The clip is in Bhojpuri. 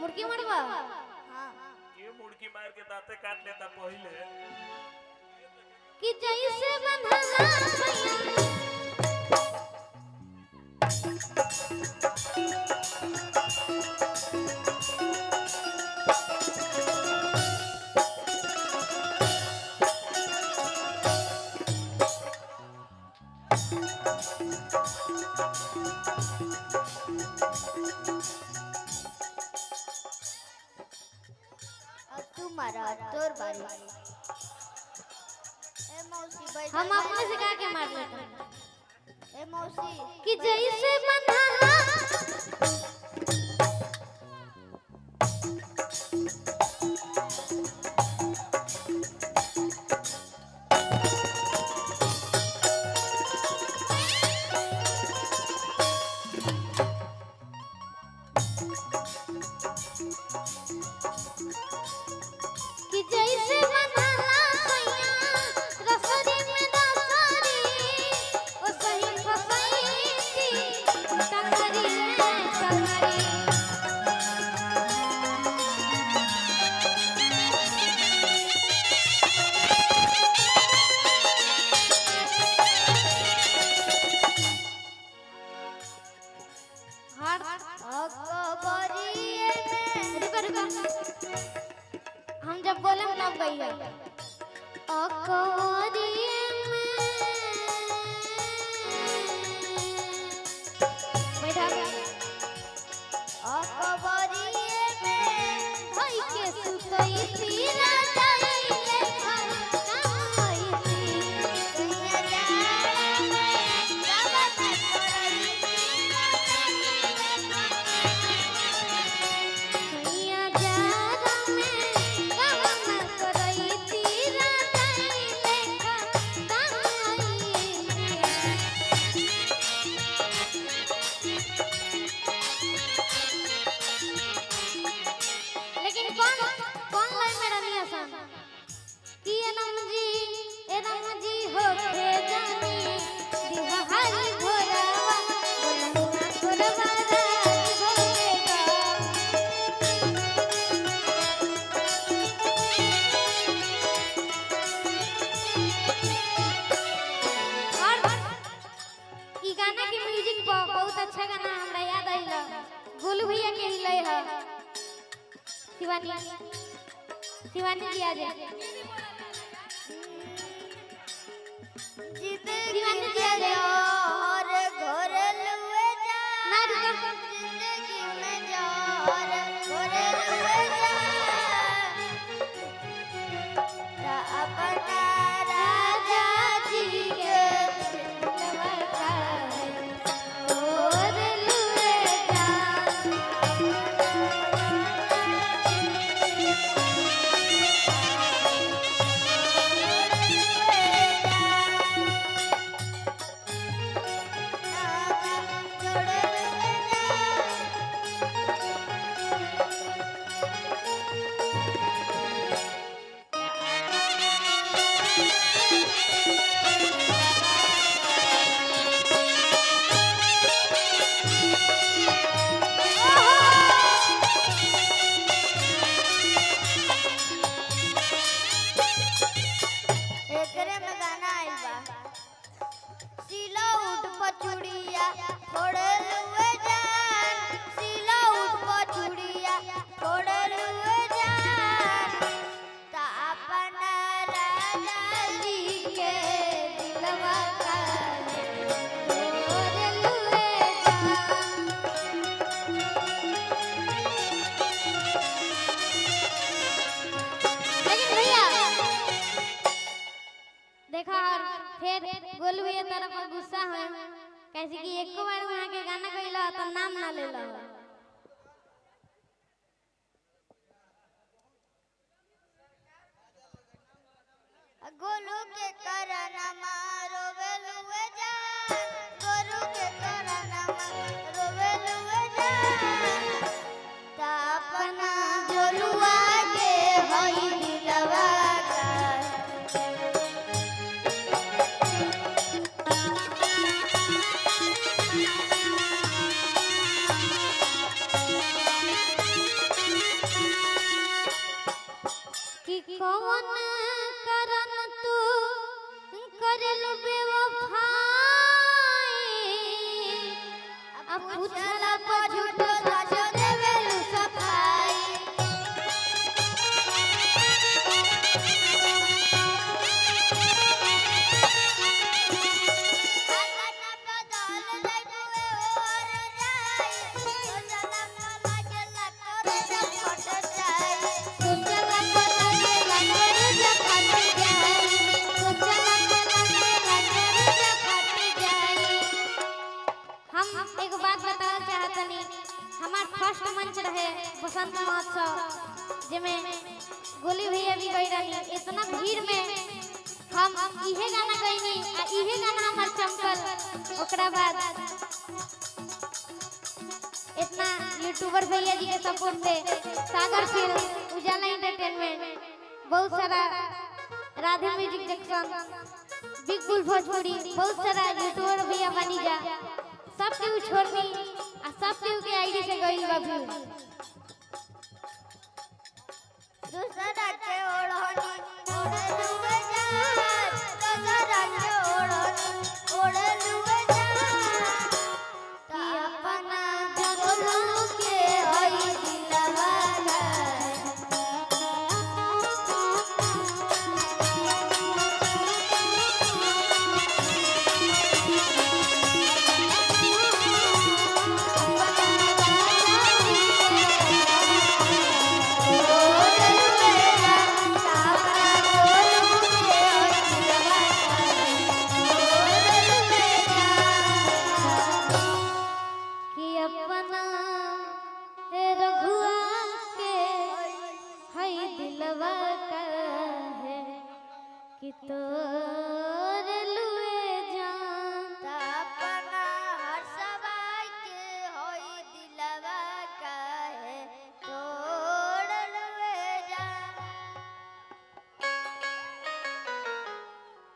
मुर्गी मरवा हां ये मुर्गी मार के दांते काट लेता पहले कि जैसे बंधला भैया तुम्हारा तोर बारी ए मौसी भाई हम अपने से गा के मार लेते हैं ए मौसी कि जैसे बंधला कि जैसे बंधला भैया रसरी में रसरी ओ सही फसैती कंगरी कंगरी हर अकबरिए में रुको रुको हम जब बोले तब गइया अकबरिए में बैठा अकबरिए में भाई के सुतई तीरा जाइले घर कामई दुनिया जाड़ा में गावत करई दुनिया जारा में काम करई तीरा जाइले घर लेकिन कौन लाइन में रहनी आसान कि एनम जी होके जानी दिहारी भोरावा बोलना भोरवा राज भोरेगा और ई गाना के म्यूजिक बहुत अच्छा गाना हमरा याद आइला गोलू भैया के ही लय है शिवानी शिवानी जी आ जाए जिंदगी में और घर लुए जा ना रुको जिंदगी में और घर लुए जा ता अपना राजा जी के लवका और लुए जा एकरे में गाना आइल बा सीला उठ पचुड़िया थोड़े लुए जान सीला उठ पचुड़िया थोड़े लुए जान ता अपना राजा जी के दिलवा का और लुए जा लेकिन भैया देखा और फिर गोलू भैया तरफ गुस्सा है कैसे कि एक बार वहां के गाना गइला तो नाम ना लेला गोलू के करना मारो वेलुए जान गोलू के करना मारो वेलुए जान ता अपना गोलुआ के हई दिलवा का पूछला पर झूठो सच देवेलु सफाई हम एक बात बताना चाहतनी हमार फर्स्ट मंच रहे बसंत महोत्सव जिसमें गोली भैया भी गई रही इतना भीड़ में हम इहे गाना गईनी आ इहे गाना हमार चमकल ओकरा बाद इतना यूट्यूबर भैया जी के सपोर्ट से सागर फिल्म उजाला एंटरटेनमेंट बहुत सारा राधे म्यूजिक जंक्शन बिग बुल भोजपुरी बहुत सारा यूट्यूबर भैया बनी जा सब केहू छोड़नी आ सब केहू के आईडी से गइल बा व्यू दूसरा के ओढ़नी ओढ़े